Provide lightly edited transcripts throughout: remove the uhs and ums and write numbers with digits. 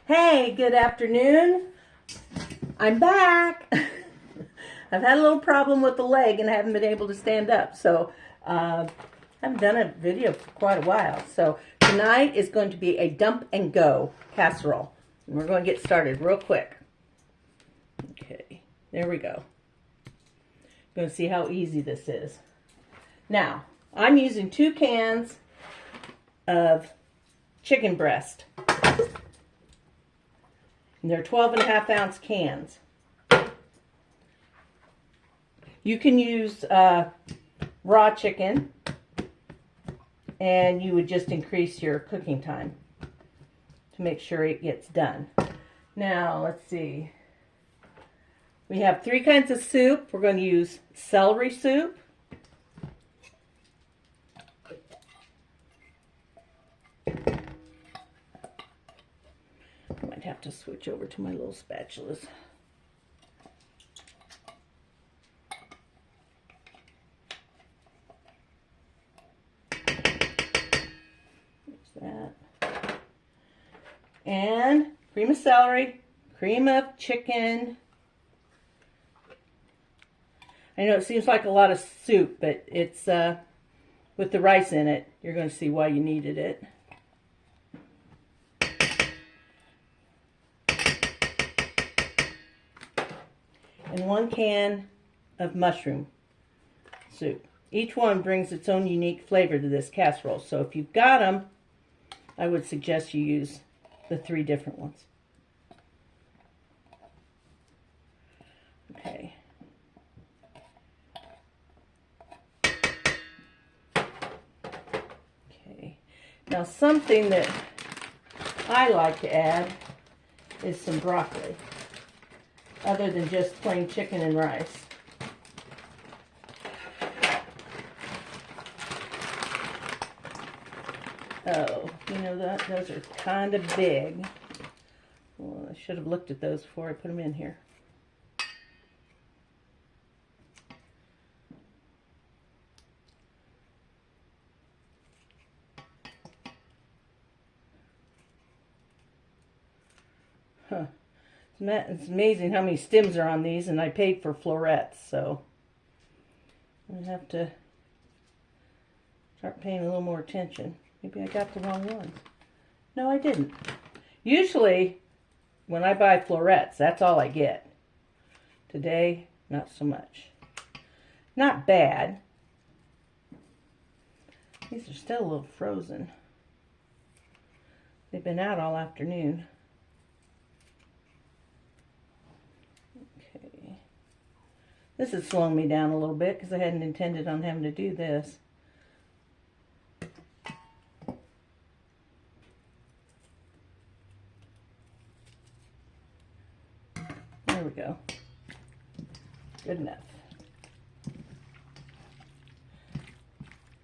Hey, good afternoon. I'm back. I've had a little problem with the leg and I haven't been able to stand up. So I haven't done a video for quite a while. So tonight is going to be a dump and go casserole. And we're going to get started real quick. Okay, there we go. Going to see how easy this is. Now, I'm using 2 cans of chicken breast. And they're 12.5-ounce cans. You can use raw chicken, and you would just increase your cooking time to make sure it gets done. Now, let's see. We have 3 kinds of soup. We're going to use celery soup. I might have to switch over to my little spatulas. There's that. And cream of celery, cream of chicken. I know it seems like a lot of soup, but it's with the rice in it. You're going to see why you needed it. And 1 can of mushroom soup. Each one brings its own unique flavor to this casserole. So if you've got them, I would suggest you use the 3 different ones. Okay. Okay. Now something that I like to add is some broccoli, other than just plain chicken and rice. Oh, you know that those are kind of big. Well, I should have looked at those before I put them in here. Huh. It's amazing how many stems are on these, and I paid for florets, so I have to start paying a little more attention. Maybe I got the wrong ones. No, I didn't. Usually, when I buy florets, that's all I get. Today, not so much. Not bad. These are still a little frozen. They've been out all afternoon. Okay. This is slowing me down a little bit because I hadn't intended on having to do this. There we go. Good enough.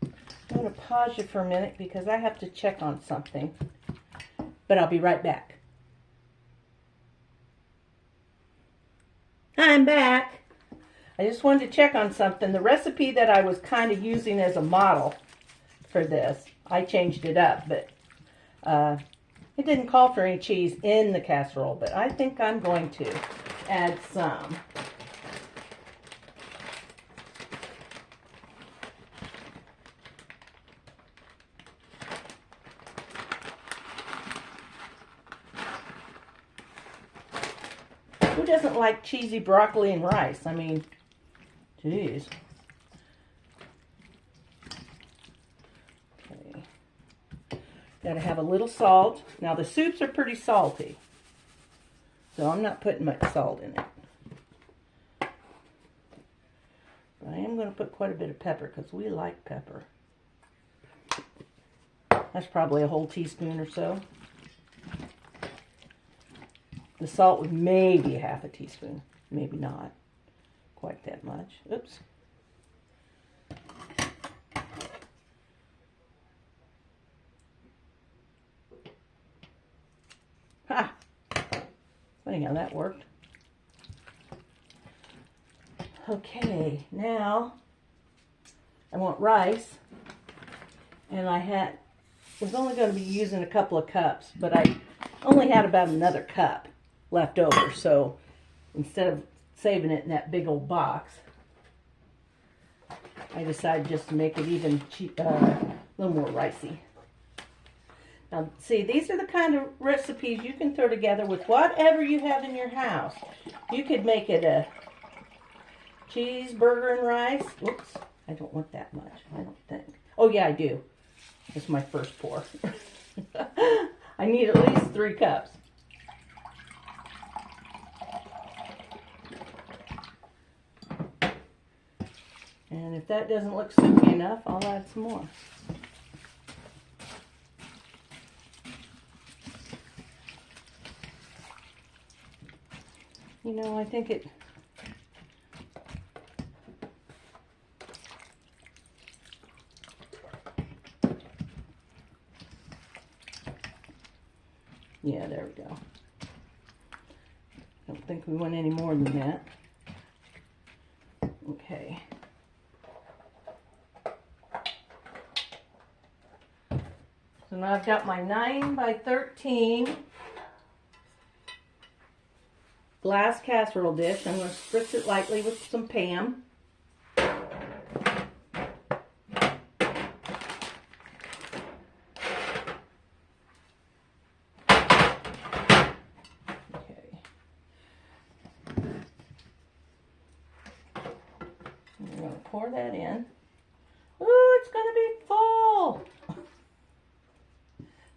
I'm going to pause you for a minute because I have to check on something. But I'll be right back. I'm back. I just wanted to check on something. The recipe that I was kind of using as a model for this, I changed it up, but it didn't call for any cheese in the casserole, but I think I'm going to add some. Who doesn't like cheesy broccoli and rice? I mean, geez. Okay. Got to have a little salt. Now the soups are pretty salty, so I'm not putting much salt in it. But I am going to put quite a bit of pepper because we like pepper. That's probably a whole teaspoon or so. The salt was maybe half a teaspoon, maybe not quite that much. Oops. Ha! Funny how that worked. Okay, now I want rice, and I had was only going to be using a couple of cups, but I only had about another cup left over. So instead of saving it in that big old box, I decided just to make it even a little more ricey. Now, see, these are the kind of recipes you can throw together with whatever you have in your house. You could make it a cheeseburger and rice. Oops, I don't want that much, I don't think. Oh, yeah, I do. This is my first pour. I need at least 3 cups. And if that doesn't look soupy enough, I'll add some more. You know, I think it... Yeah, there we go. Don't think we want any more than that. Okay. So now I've got my 9 by 13 glass casserole dish. I'm going to spritz it lightly with some Pam. Pour that in. Ooh, it's going to be full. I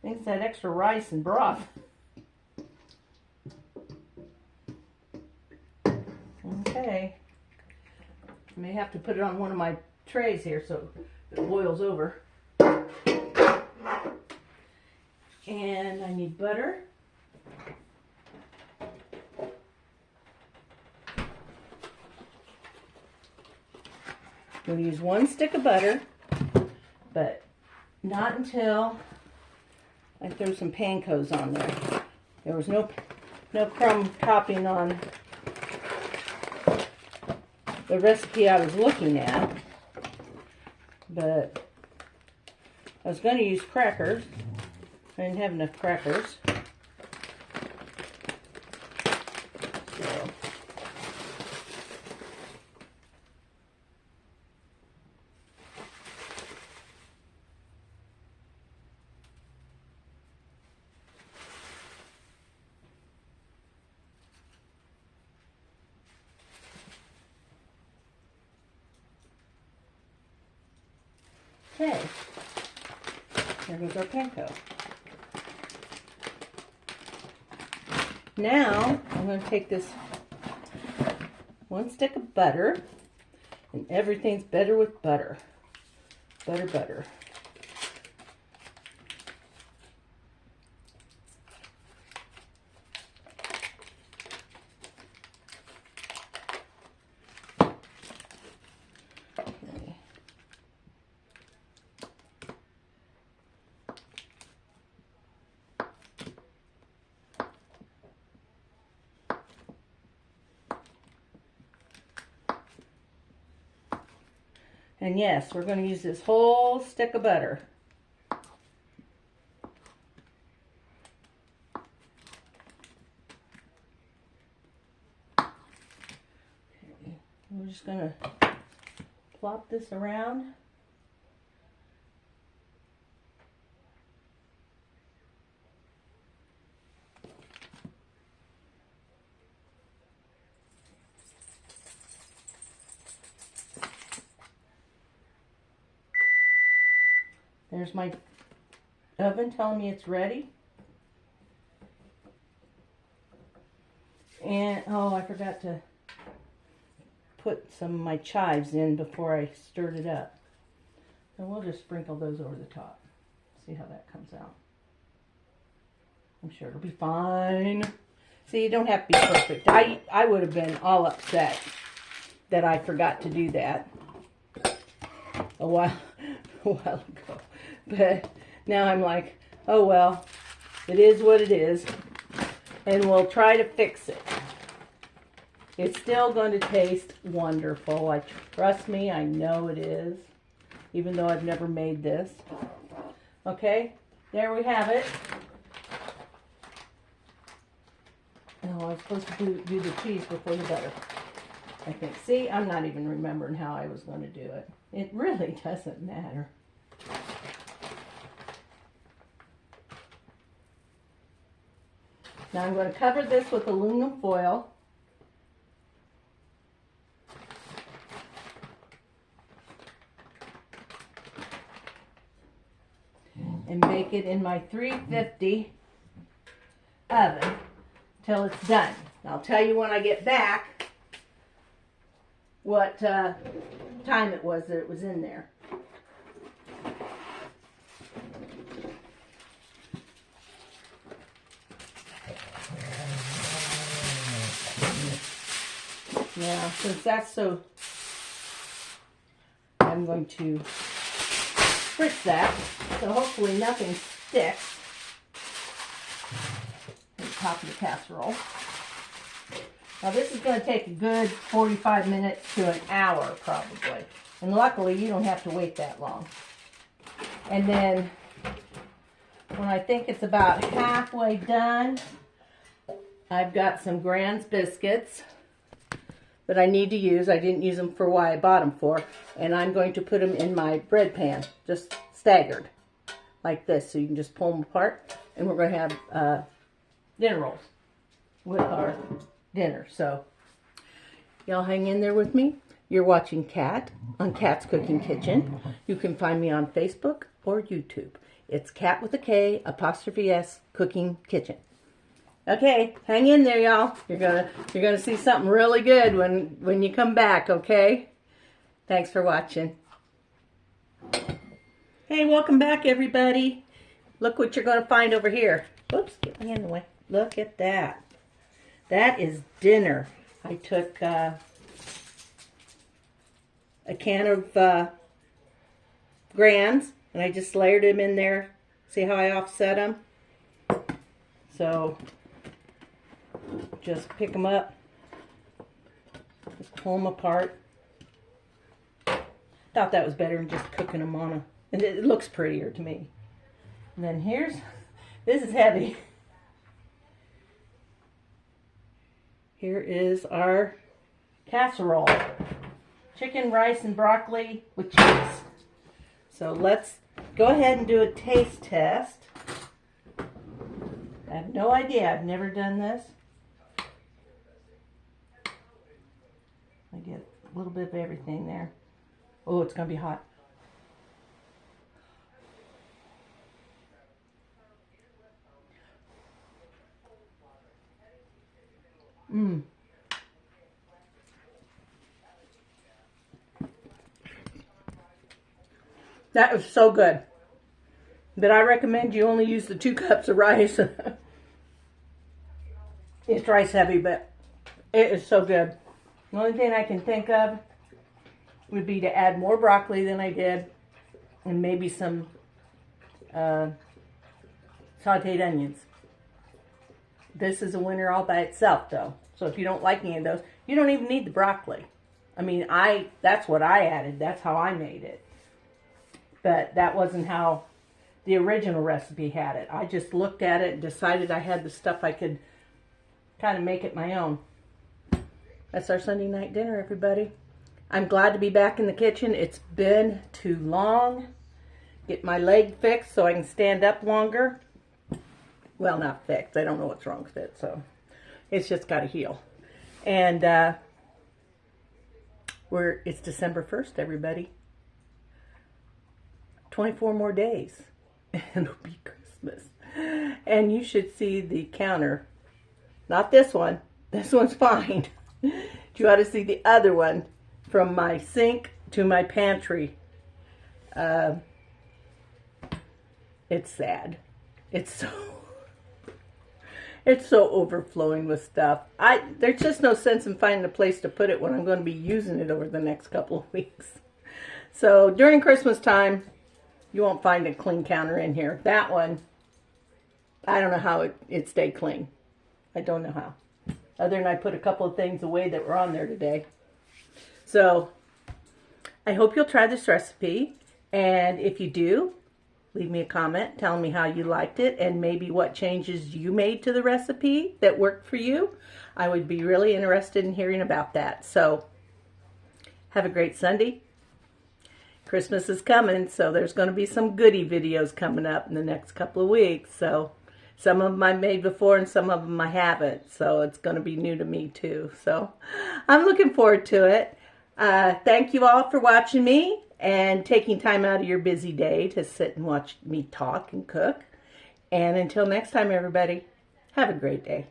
think it's that extra rice and broth. Okay. I may have to put it on one of my trays here so it boils over. And I need butter. I'm going to use 1 stick of butter, but not until I throw some pankos on there. There was no crumb topping on the recipe I was looking at, but I was going to use crackers. I didn't have enough crackers. So. Okay, there goes our panko. Now, I'm going to take this 1 stick of butter, and everything's better with butter. Butter, butter. And yes, we're going to use this whole stick of butter. Okay. We're just going to plop this around. There's my oven telling me it's ready. And, oh, I forgot to put some of my chives in before I stirred it up. So we'll just sprinkle those over the top. See how that comes out. I'm sure it'll be fine. See, you don't have to be perfect. I would have been all upset that I forgot to do that a while ago. But now I'm like, oh well, it is what it is, and we'll try to fix it. It's still going to taste wonderful. Trust me, I know it is, even though I've never made this. Okay, there we have it. Oh, I was supposed to do the cheese before the butter, I think. See, I'm not even remembering how I was going to do it. It really doesn't matter. Now I'm going to cover this with aluminum foil. And bake it in my 350 oven till it's done. And I'll tell you when I get back what time it was that it was in there. Now, since that's so, I'm going to spritz that, so hopefully nothing sticks at the top of the casserole. Now this is going to take a good 45 minutes to an hour probably, and luckily you don't have to wait that long. And then when I think it's about halfway done, I've got some Grand's biscuits that I need to use. I didn't use them for why I bought them for. And I'm going to put them in my bread pan, just staggered, like this. So you can just pull them apart. And we're going to have dinner rolls with our dinner. So y'all hang in there with me. You're watching Kat on Kat's Cooking Kitchen. You can find me on Facebook or YouTube. It's Kat with a K, apostrophe S, Cooking Kitchen. Okay, hang in there, y'all. You're gonna see something really good when you come back, okay? Thanks for watching. Hey, welcome back, everybody. Look what you're gonna find over here. Oops, get me in the way. Look at that. That is dinner. I took a can of Grands, and I just layered them in there. See how I offset them? So just pick them up, just pull them apart. Thought that was better than just cooking them on and it looks prettier to me. And then this is heavy. Here is our casserole. Chicken, rice, and broccoli with cheese. So let's go ahead and do a taste test. I have no idea. I've never done this. I get a little bit of everything there. Oh, it's going to be hot. Mmm. That was so good. But I recommend you only use the 2 cups of rice. It's rice heavy, but it is so good. The only thing I can think of would be to add more broccoli than I did, and maybe some sauteed onions. This is a winner all by itself, though. So if you don't like any of those, you don't even need the broccoli. I mean, that's what I added. That's how I made it. But that wasn't how the original recipe had it. I just looked at it and decided I had the stuff I could kind of make it my own. That's our Sunday night dinner, everybody. I'm glad to be back in the kitchen. It's been too long. Get my leg fixed so I can stand up longer. Well, not fixed. I don't know what's wrong with it, so it's just got to heal. And it's December 1st, everybody. 24 more days, and it'll be Christmas. And you should see the counter. Not this one. This one's fine. You ought to see the other one from my sink to my pantry. It's sad. It's so overflowing with stuff. There's just no sense in finding a place to put it when I'm going to be using it over the next couple of weeks. So during Christmas time, you won't find a clean counter in here. That one, I don't know how it stayed clean. I don't know how. Other than I put a couple of things away that were on there today. So I hope you'll try this recipe. And if you do, Leave me a comment telling me how you liked it and maybe what changes you made to the recipe that worked for you. I would be really interested in hearing about that. So have a great Sunday. Christmas is coming, so there's going to be some goodie videos coming up in the next couple of weeks. So some of them I made before and some of them I haven't. So it's going to be new to me too. So I'm looking forward to it. Thank you all for watching me and taking time out of your busy day to sit and watch me talk and cook. And until next time, everybody, have a great day.